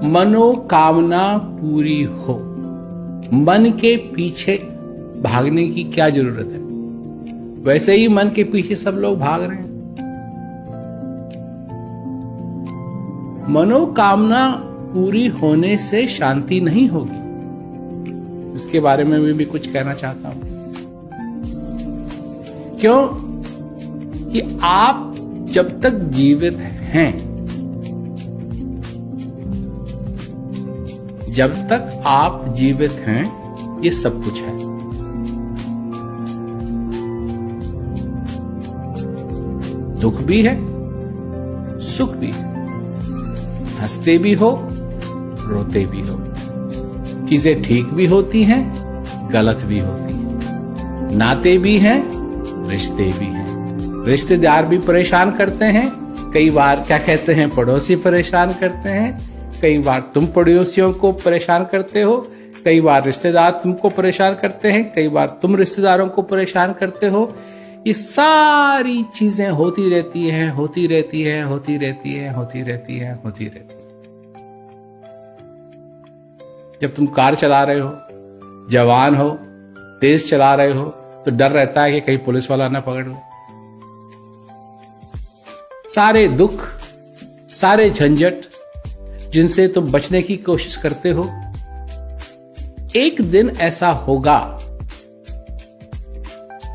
मनोकामना पूरी हो। मन के पीछे भागने की क्या जरूरत है? वैसे ही मन के पीछे सब लोग भाग रहे हैं। मनोकामना पूरी होने से शांति नहीं होगी। इसके बारे में भी कुछ कहना चाहता हूं। क्यों? कि आप जब तक जीवित हैं, जब तक आप जीवित हैं, ये सब कुछ है। दुख भी है, सुख भी है, हंसते भी हो, रोते भी हो, चीजें ठीक भी होती हैं, गलत भी होती हैं, नाते भी हैं, रिश्ते भी हैं। रिश्तेदार भी परेशान करते हैं, कई बार क्या कहते हैं, पड़ोसी परेशान करते हैं, कई बार तुम पड़ोसियों को परेशान करते हो, कई बार रिश्तेदार तुमको परेशान करते हैं, कई बार तुम रिश्तेदारों को परेशान करते हो। ये सारी चीजें होती रहती हैं, होती रहती है, होती रहती है, होती रहती है, होती रहती है। जब तुम कार चला रहे हो, जवान हो, तेज चला रहे हो, तो डर रहता है कि कहीं पुलिस वाला ना पकड़ ले। सारे दुख, सारे झंझट जिनसे तुम बचने की कोशिश करते हो, एक दिन ऐसा होगा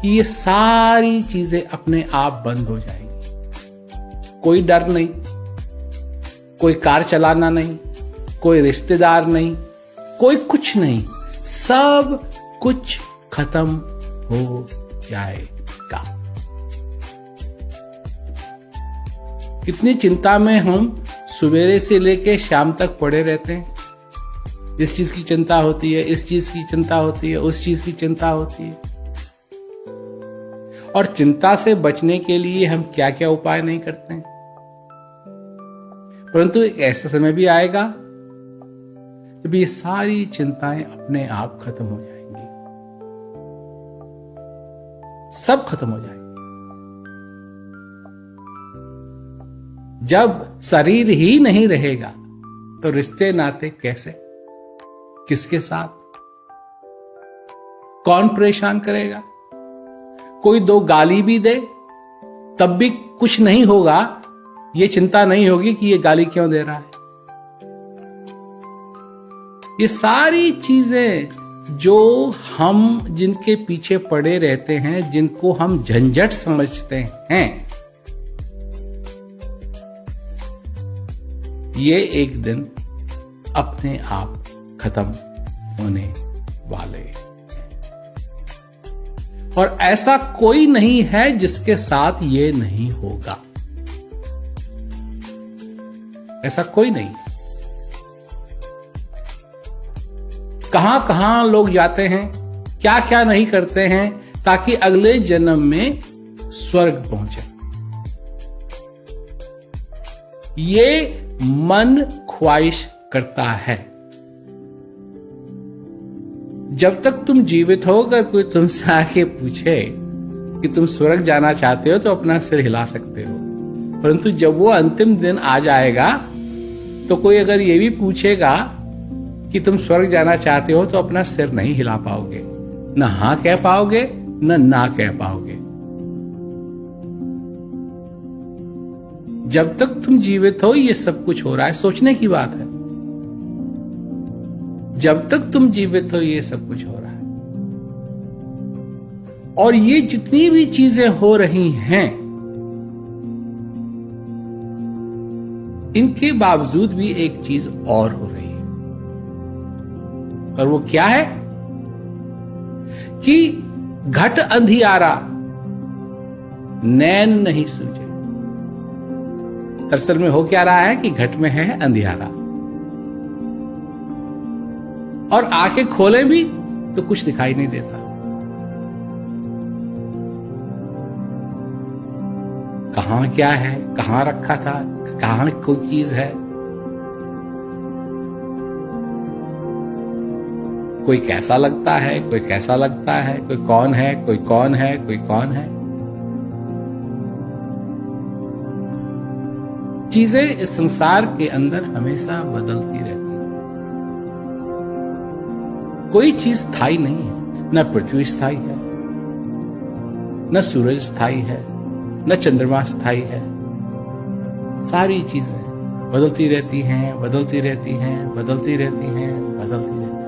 कि ये सारी चीजें अपने आप बंद हो जाएंगी। कोई डर नहीं, कोई कार चलाना नहीं, कोई रिश्तेदार नहीं, कोई कुछ नहीं, सब कुछ खत्म हो जाएगा। कितनी चिंता में हम सवेरे से लेके शाम तक पड़े रहते हैं। इस चीज की चिंता होती है, इस चीज की चिंता होती है, उस चीज की चिंता होती है। और चिंता से बचने के लिए हम क्या क्या उपाय नहीं करते हैं। परंतु एक ऐसा समय भी आएगा जब ये सारी चिंताएं अपने आप खत्म हो जाएंगी, सब खत्म हो जाएंगे। जब शरीर ही नहीं रहेगा तो रिश्ते नाते कैसे, किसके साथ, कौन परेशान करेगा? कोई दो गाली भी दे तब भी कुछ नहीं होगा, ये चिंता नहीं होगी कि ये गाली क्यों दे रहा है। ये सारी चीजें जो हम जिनके पीछे पड़े रहते हैं, जिनको हम झंझट समझते हैं, ये एक दिन अपने आप खत्म होने वाले हैं। और ऐसा कोई नहीं है जिसके साथ ये नहीं होगा। ऐसा कोई नहीं। कहां कहां लोग जाते हैं, क्या क्या नहीं करते हैं ताकि अगले जन्म में स्वर्ग पहुंचे। ये मन ख्वाहिश करता है। जब तक तुम जीवित हो, अगर कोई तुमसे आके पूछे कि तुम स्वर्ग जाना चाहते हो तो अपना सिर हिला सकते हो। परंतु जब वो अंतिम दिन आ जाएगा तो कोई अगर ये भी पूछेगा कि तुम स्वर्ग जाना चाहते हो तो अपना सिर नहीं हिला पाओगे, न हां कह पाओगे न ना कह पाओगे। जब तक तुम जीवित हो ये सब कुछ हो रहा है। सोचने की बात है, जब तक तुम जीवित हो ये सब कुछ हो रहा है। और ये जितनी भी चीजें हो रही हैं, इनके बावजूद भी एक चीज और हो रही है। और वो क्या है कि घट अंधियारा नैन नहीं सूझे। दरअसल में हो क्या रहा है कि घट में है अंधियारा, और आंखें खोले भी तो कुछ दिखाई नहीं देता। कहां क्या है, कहां रखा था, कहां कोई चीज है। कोई कैसा लगता है, कोई कैसा लगता है, कोई कौन है, कोई कौन है, कोई कौन है। चीजें इस संसार के अंदर हमेशा बदलती रहती हैं। कोई चीज स्थायी नहीं है। न पृथ्वी स्थायी है, न सूरज स्थायी है, न चंद्रमा स्थायी है। सारी चीजें बदलती रहती हैं, बदलती रहती हैं, बदलती रहती हैं, बदलती रहती हैं।